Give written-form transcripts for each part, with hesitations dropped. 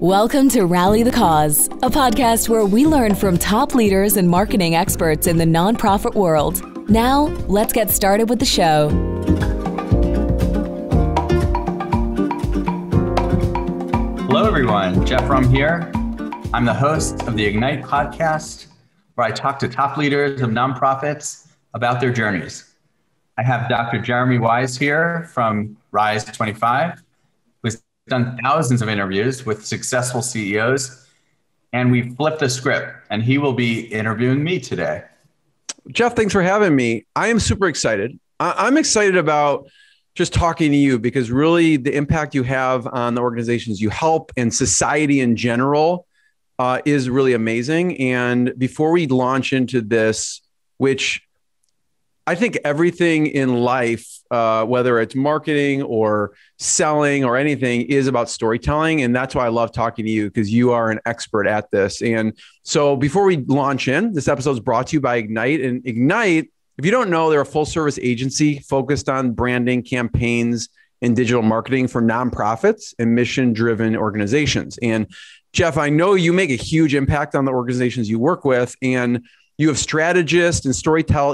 Welcome to Rally the Cause, a podcast where we learn from top leaders and marketing experts in the nonprofit world. Now, let's get started with the show. Hello, everyone. Jeff Rum here. I'm the host of the Ignite podcast, where I talk to top leaders of nonprofits about their journeys. I have Dr. Jeremy Wise here from Rise 25, who's done thousands of interviews with successful CEOs, and we flipped the script, and he will be interviewing me today. Jeff, thanks for having me. I am super excited. I'm excited about just talking to you because really the impact you have on the organizations you help and society in general is really amazing. And before we launch into this, which I think everything in life, whether it's marketing or selling or anything, is about storytelling. And that's why I love talking to you, because you are an expert at this. And so before we launch in, this episode is brought to you by Ignite. And Ignite, if you don't know, they're a full service agency focused on branding, campaigns, and digital marketing for nonprofits and mission-driven organizations. And Jeff, I know you make a huge impact on the organizations you work with, and you have strategists and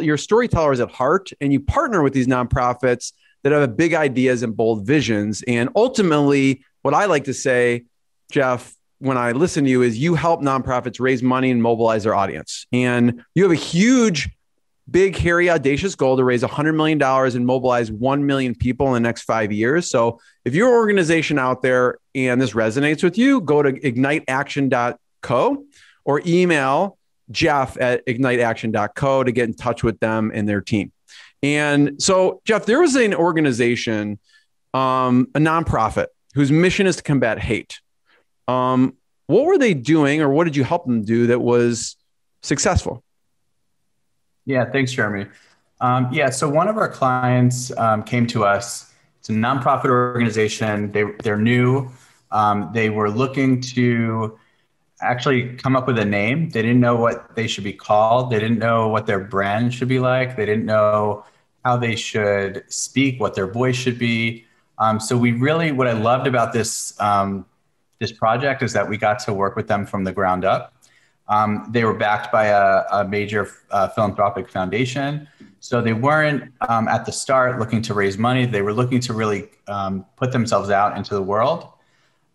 you're storytellers at heart, and you partner with these nonprofits that have big ideas and bold visions. And ultimately, what I like to say, Jeff, when I listen to you, is you help nonprofits raise money and mobilize their audience. And you have a huge, big, hairy, audacious goal to raise $100 million and mobilize 1 million people in the next 5 years. So if you're an organization out there and this resonates with you, go to igniteaction.co or email jeff@igniteaction.co to get in touch with them and their team. And so, Jeff, there was an organization, a nonprofit, whose mission is to combat hate. What were they doing, or what did you help them do that was successful? Yeah, thanks, Jeremy. So one of our clients came to us. It's a nonprofit organization. They're new. They were looking to actually come up with a name. They didn't know what they should be called. They didn't know what their brand should be like. They didn't know how they should speak, what their voice should be. So what I loved about this project is that we got to work with them from the ground up. They were backed by a major philanthropic foundation. So they weren't at the start looking to raise money. They were looking to really put themselves out into the world.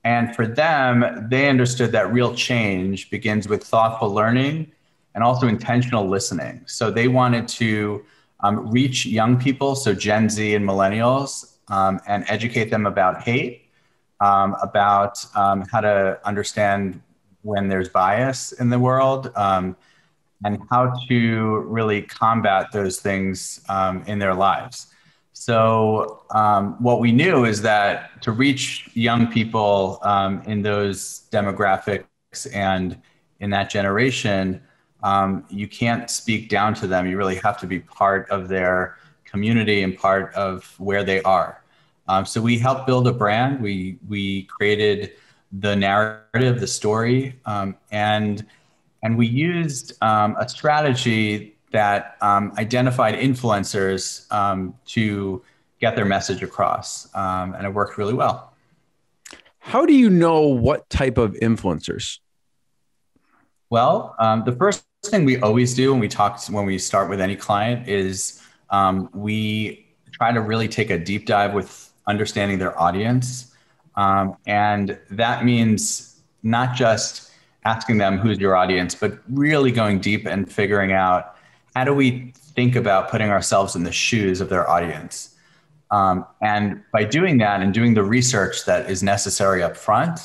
And for them, they understood that real change begins with thoughtful learning and also intentional listening. So they wanted to reach young people, so Gen Z and millennials, and educate them about hate, about how to understand when there's bias in the world, and how to really combat those things in their lives. So what we knew is that to reach young people in those demographics and in that generation, you can't speak down to them. You really have to be part of their community and part of where they are. So we helped build a brand. We created the narrative, the story, and we used a strategy that identified influencers to get their message across, and it worked really well. How do you know what type of influencers? Well, the first thing we always do when we start with any client is we try to really take a deep dive with understanding their audience. And that means not just asking them who's your audience, but really going deep and figuring out how do we think about putting ourselves in the shoes of their audience. And by doing that and doing the research that is necessary up front,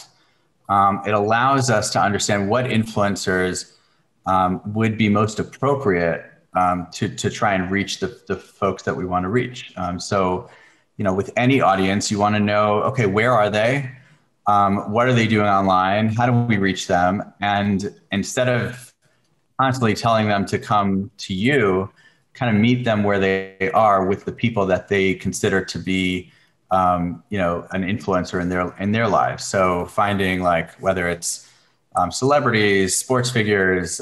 it allows us to understand what influencers would be most appropriate to try and reach the folks that we want to reach. So, with any audience, you want to know, okay, where are they? What are they doing online? How do we reach them? And instead of constantly telling them to come to you, kind of meet them where they are with the people that they consider to be, an influencer in their lives. So finding whether it's celebrities, sports figures,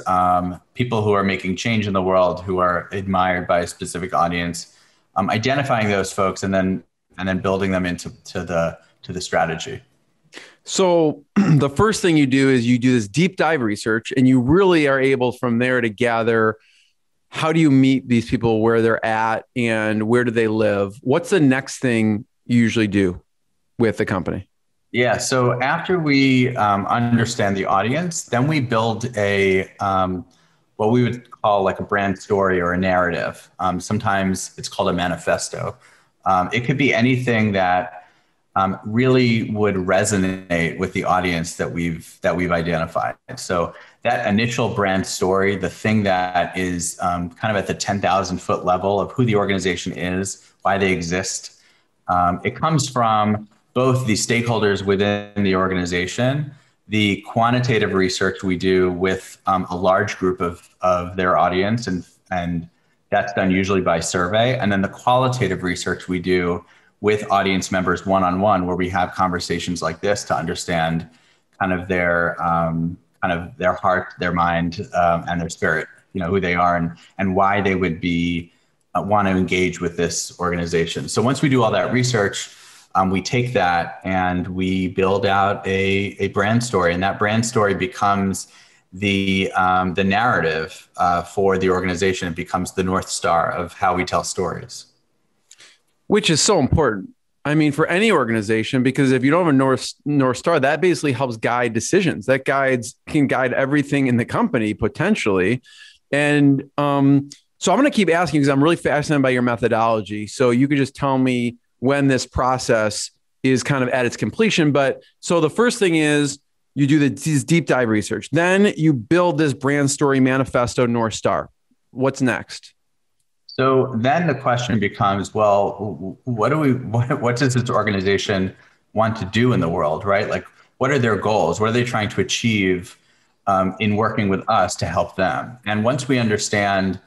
people who are making change in the world, who are admired by a specific audience, identifying those folks and then building them into the strategy. So the first thing you do is you do this deep dive research, and you really are able from there to gather, how do you meet these people where they're at and where do they live? What's the next thing you usually do with the company? Yeah. So after we understand the audience, then we build a what we would call like a brand story or a narrative. Sometimes it's called a manifesto. It could be anything that really would resonate with the audience that we've identified. So that initial brand story, the thing that is kind of at the 10,000 foot level of who the organization is, why they exist, it comes from both the stakeholders within the organization, the quantitative research we do with a large group of their audience, and that's done usually by survey, and then the qualitative research we do with audience members one-on-one, where we have conversations like this to understand kind of their heart, their mind, and their spirit, who they are and why they would be want to engage with this organization. So once we do all that research, we take that and we build out a brand story, and that brand story becomes the narrative for the organization. It becomes the North Star of how we tell stories. Which is so important. I mean, for any organization, because if you don't have a North Star, that basically helps guide decisions. That can guide everything in the company potentially. And so I'm going to keep asking because I'm really fascinated by your methodology. So you could just tell me when this process is kind of at its completion. But so the first thing is you do this deep dive research. Then you build this brand story manifesto North Star. What's next? So then the question becomes, well, what does this organization want to do in the world, right? Like, what are their goals? What are they trying to achieve in working with us to help them? And once we understand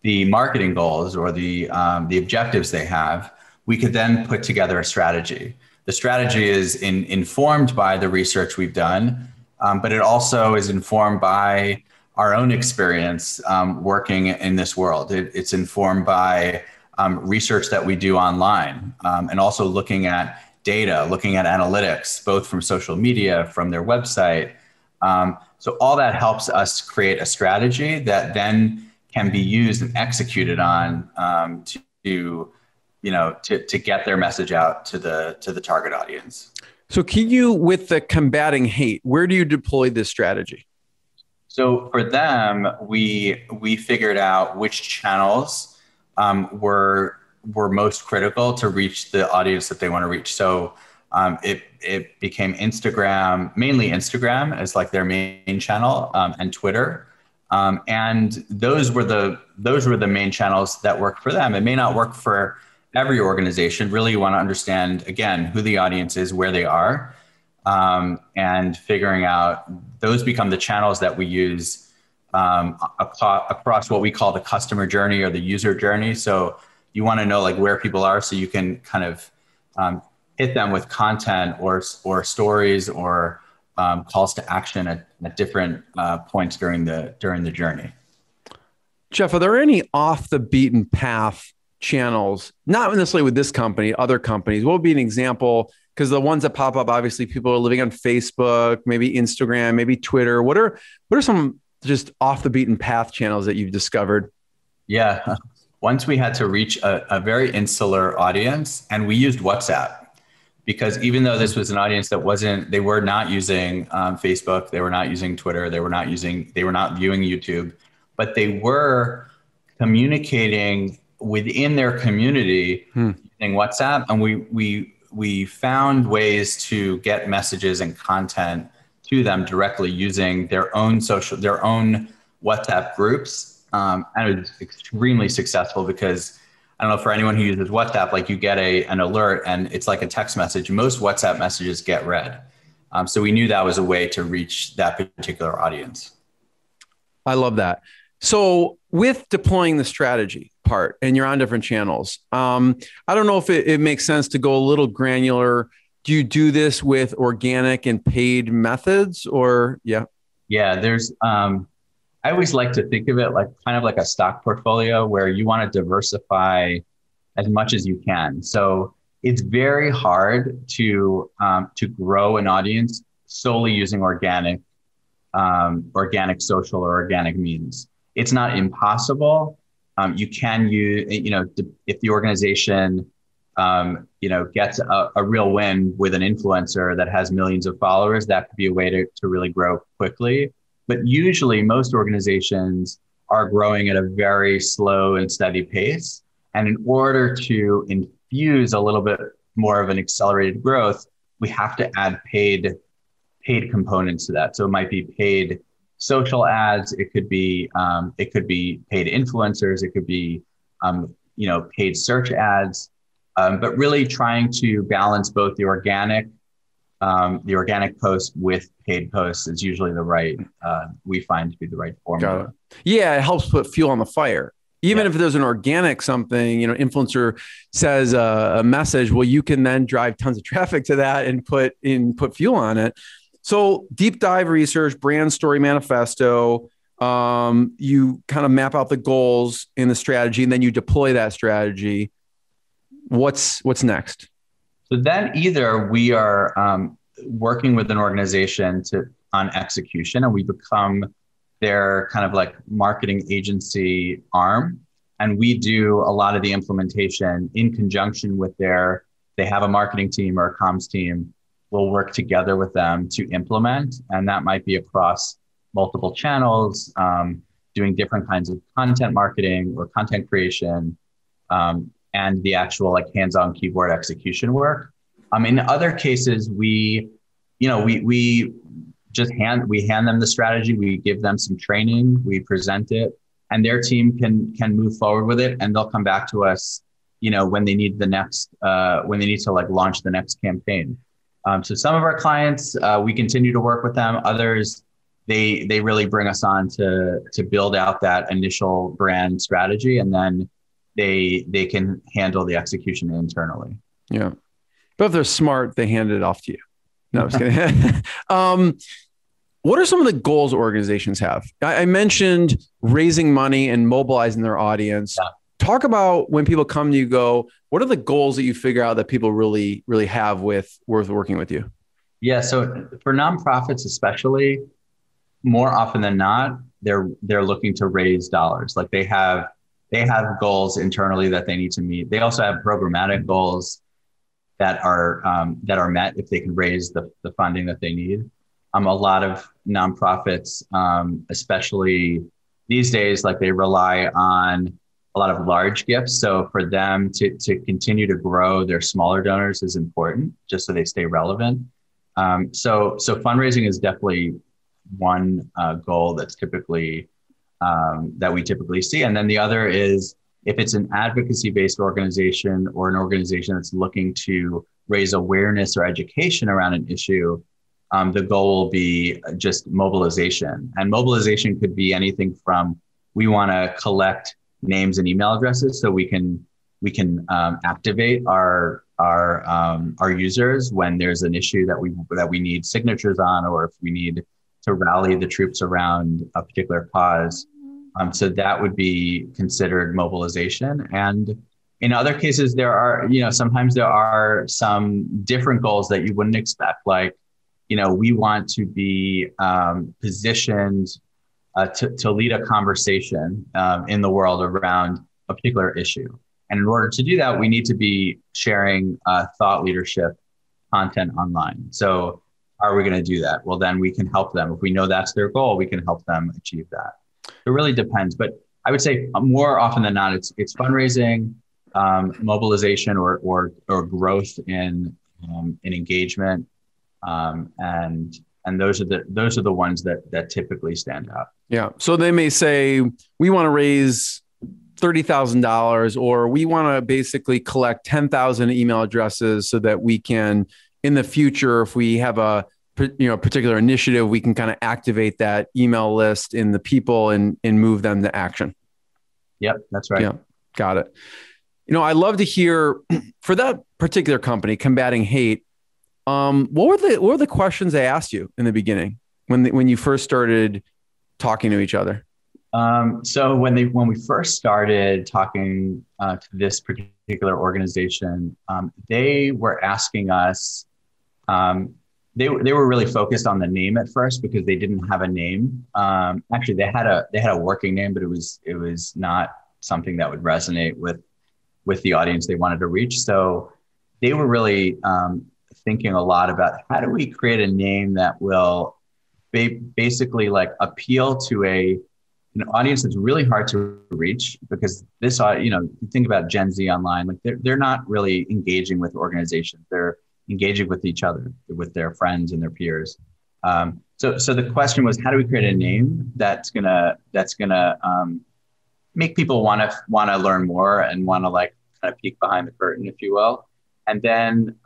the marketing goals or the objectives they have, we could then put together a strategy. The strategy is informed by the research we've done, but it also is informed by our own experience working in this world. It's informed by research that we do online, and also looking at data, looking at analytics, both from social media, from their website. So all that helps us create a strategy that then can be used and executed on to get their message out to the target audience. So can you, with the combating hate, where do you deploy this strategy? So for them, we figured out which channels were most critical to reach the audience that they want to reach. So it became Instagram, mainly Instagram as like their main channel, and Twitter. And those were the main channels that worked for them. It may not work for every organization. Really, you want to understand, again, who the audience is, where they are, and figuring out those become the channels that we use across what we call the customer journey or the user journey. So you want to know like where people are, so you can kind of hit them with content or stories or calls to action at different points during the journey. Jeff, are there any off the beaten path channels, not necessarily with this company, other companies? What would be an example? Because the ones that pop up, obviously people are living on Facebook, maybe Instagram, maybe Twitter. What are some just off the beaten path channels that you've discovered? Yeah. Once we had to reach a very insular audience, and we used WhatsApp, because even though this was an audience that they were not using Facebook, they were not using Twitter, they were not viewing YouTube, but they were communicating within their community using WhatsApp. And we found ways to get messages and content to them directly using their own WhatsApp groups. And it was extremely successful because I don't know, for anyone who uses WhatsApp, like you get an alert and it's like a text message. Most WhatsApp messages get read. So we knew that was a way to reach that particular audience. I love that. So with deploying the strategy part, and you're on different channels, I don't know if it makes sense to go a little granular. Do you do this with organic and paid methods or? Yeah. Yeah, I always like to think of it like kind of like a stock portfolio where you want to diversify as much as you can. So it's very hard to grow an audience solely using organic social or organic means. It's not impossible. You can use, if the organization, gets a real win with an influencer that has millions of followers, that could be a way to really grow quickly. But usually most organizations are growing at a very slow and steady pace. And in order to infuse a little bit more of an accelerated growth, we have to add paid components to that. So it might be paid social ads. It could be paid influencers. It could be, paid search ads. But really trying to balance both the organic post with paid posts is usually the right, we find to be the right formula. Got it. Yeah, it helps put fuel on the fire. Even if there's an organic something, influencer says a message, well, you can then drive tons of traffic to that and put fuel on it. So deep dive research, brand story manifesto, you kind of map out the goals in the strategy, and then you deploy that strategy. What's next? So then either we are working with an organization on execution, and we become their kind of like marketing agency arm. And we do a lot of the implementation in conjunction with they have a marketing team or a comms team. We'll work together with them to implement. And that might be across multiple channels, doing different kinds of content marketing or content creation, and the actual like hands-on keyboard execution work. In other cases, we hand them the strategy, we give them some training, we present it, and their team can move forward with it, and they'll come back to us, when they need when they need to like launch the next campaign. So some of our clients, we continue to work with them. Others, they really bring us on to build out that initial brand strategy, and then they can handle the execution internally. Yeah. But if they're smart, they hand it off to you. No, I'm just kidding. What are some of the goals organizations have? I mentioned raising money and mobilizing their audience. Yeah. Talk about when people come to you, go, what are the goals that you figure out that people really, really have worth working with you? Yeah. So for nonprofits, especially, more often than not, they're looking to raise dollars. Like they have goals internally that they need to meet. They also have programmatic goals that are met if they can raise the funding that they need. A lot of nonprofits, especially these days, like they rely on a lot of large gifts. So for them to continue to grow their smaller donors is important, just so they stay relevant. So fundraising is definitely one goal that's typically that we typically see. And then the other is if it's an advocacy-based organization or an organization that's looking to raise awareness or education around an issue, the goal will be just mobilization. And mobilization could be anything from, we want to collect names and email addresses so we can activate our users when there's an issue that we need signatures on, or if we need to rally the troops around a particular cause. So that would be considered mobilization. And in other cases, sometimes there are some different goals that you wouldn't expect. Like, we want to be positioned to lead a conversation in the world around a particular issue. And in order to do that, we need to be sharing thought leadership content online. So how are we going to do that? Well, then we can help them. If we know that's their goal, we can help them achieve that. It really depends. But I would say more often than not, it's fundraising, mobilization, or growth in engagement. And those are the ones that typically stand out. Yeah. So they may say, we want to raise $30,000, or we want to basically collect 10,000 email addresses so that we can, in the future, if we have a particular initiative, we can kind of activate that email list in the people and move them to action. Yep, that's right. Yeah, got it. I love to hear for that particular company, Combating Hate. What were the questions they asked you in the beginning when you first started talking to each other? So when we first started talking to this particular particular organization, they were asking us, they were really focused on the name at first because they didn't have a name. Actually, they had a working name, but it was not something that would resonate with the audience they wanted to reach. So they were really thinking a lot about how do we create a name that will basically like appeal to an audience that's really hard to reach, because this, you think about Gen Z online, like they're not really engaging with organizations. They're engaging with each other, with their friends and their peers. So the question was, how do we create a name that's gonna make people want to learn more and want to like kind of peek behind the curtain, if you will. And then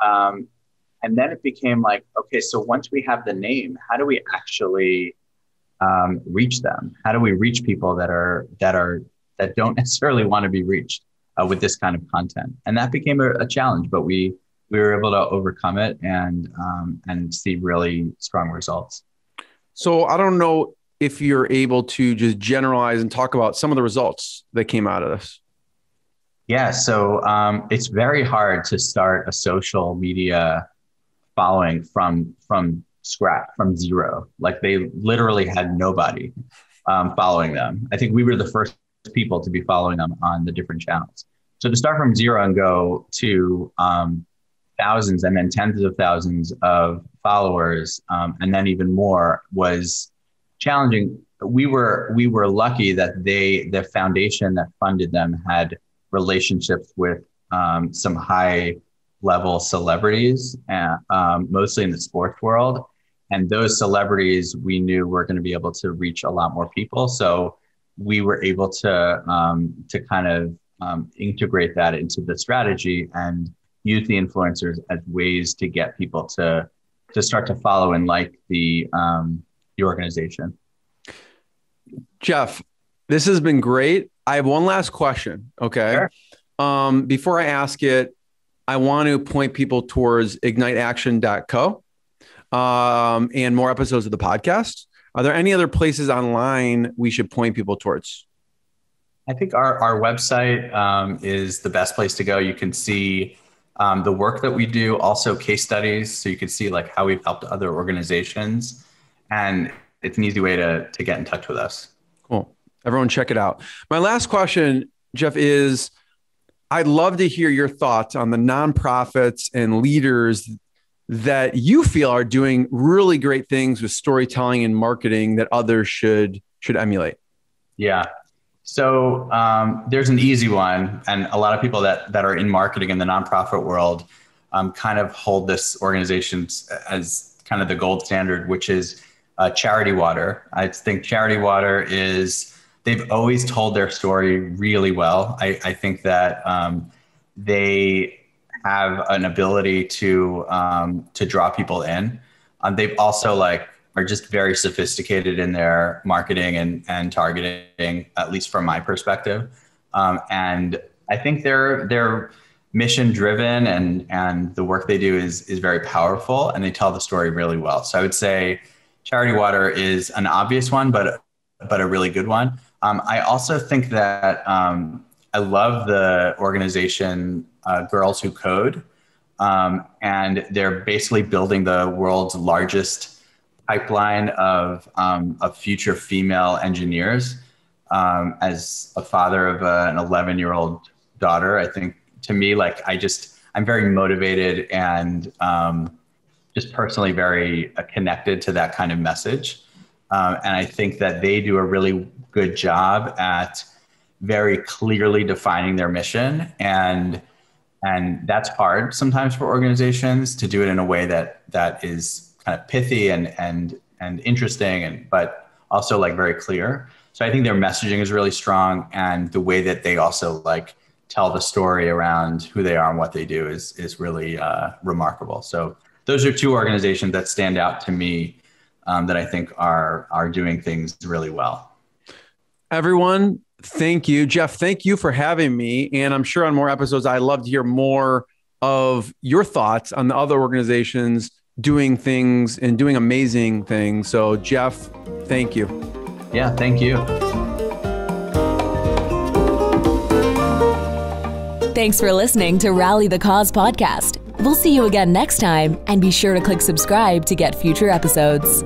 it became like, okay, so once we have the name, how do we actually reach them? How do we reach people that don't necessarily want to be reached with this kind of content? And that became a challenge, but we were able to overcome it and see really strong results. So I don't know if you're able to just generalize and talk about some of the results that came out of this. Yeah, so it's very hard to start a social media following from scratch, from zero. Like they literally had nobody following them. I think we were the first people to be following them on the different channels. So to start from zero and go to thousands and then tens of thousands of followers, and then even more, was challenging. We were lucky that the foundation that funded them had relationships with some high level celebrities, mostly in the sports world. And those celebrities we knew were going to be able to reach a lot more people. So we were able to kind of integrate that into the strategy and use the influencers as ways to get people to start to follow and like the organization. Jeff, this has been great. I have one last question. Okay. Sure. Before I ask it, I want to point people towards igniteaction.co and more episodes of the podcast. Are there any other places online we should point people towards? I think our website is the best place to go. You can see the work that we do, also case studies. So you can see like how we've helped other organizations, and it's an easy way to get in touch with us. Cool. Everyone check it out. My last question, Jeff, is I'd love to hear your thoughts on the nonprofits and leaders that you feel are doing really great things with storytelling and marketing that others should emulate. Yeah. So there's an easy one, and a lot of people that are in marketing in the nonprofit world kind of hold this organization as kind of the gold standard, which is Charity Water. I think Charity Water they've always told their story really well. I think that they have an ability to draw people in. They've also are just very sophisticated in their marketing and targeting, at least from my perspective. And I think they're mission driven and the work they do is very powerful, and they tell the story really well. So I would say Charity Water is an obvious one, but a really good one. I also think that I love the organization Girls Who Code, and they're basically building the world's largest pipeline of future female engineers. As a father of an 11-year-old daughter, I think to me, I'm very motivated and just personally very connected to that kind of message. And I think that they do a really good job at very clearly defining their mission. And that's hard sometimes for organizations to do it in a way that is kind of pithy and interesting, but also very clear. So I think their messaging is really strong, and the way that they also tell the story around who they are and what they do is really remarkable. So those are two organizations that stand out to me that I think are doing things really well. Everyone, thank you. Jeff, thank you for having me. And I'm sure on more episodes, I'd love to hear more of your thoughts on the other organizations doing things and doing amazing things. So Jeff, thank you. Yeah, thank you. Thanks for listening to Rally the Cause podcast. We'll see you again next time, and be sure to click subscribe to get future episodes.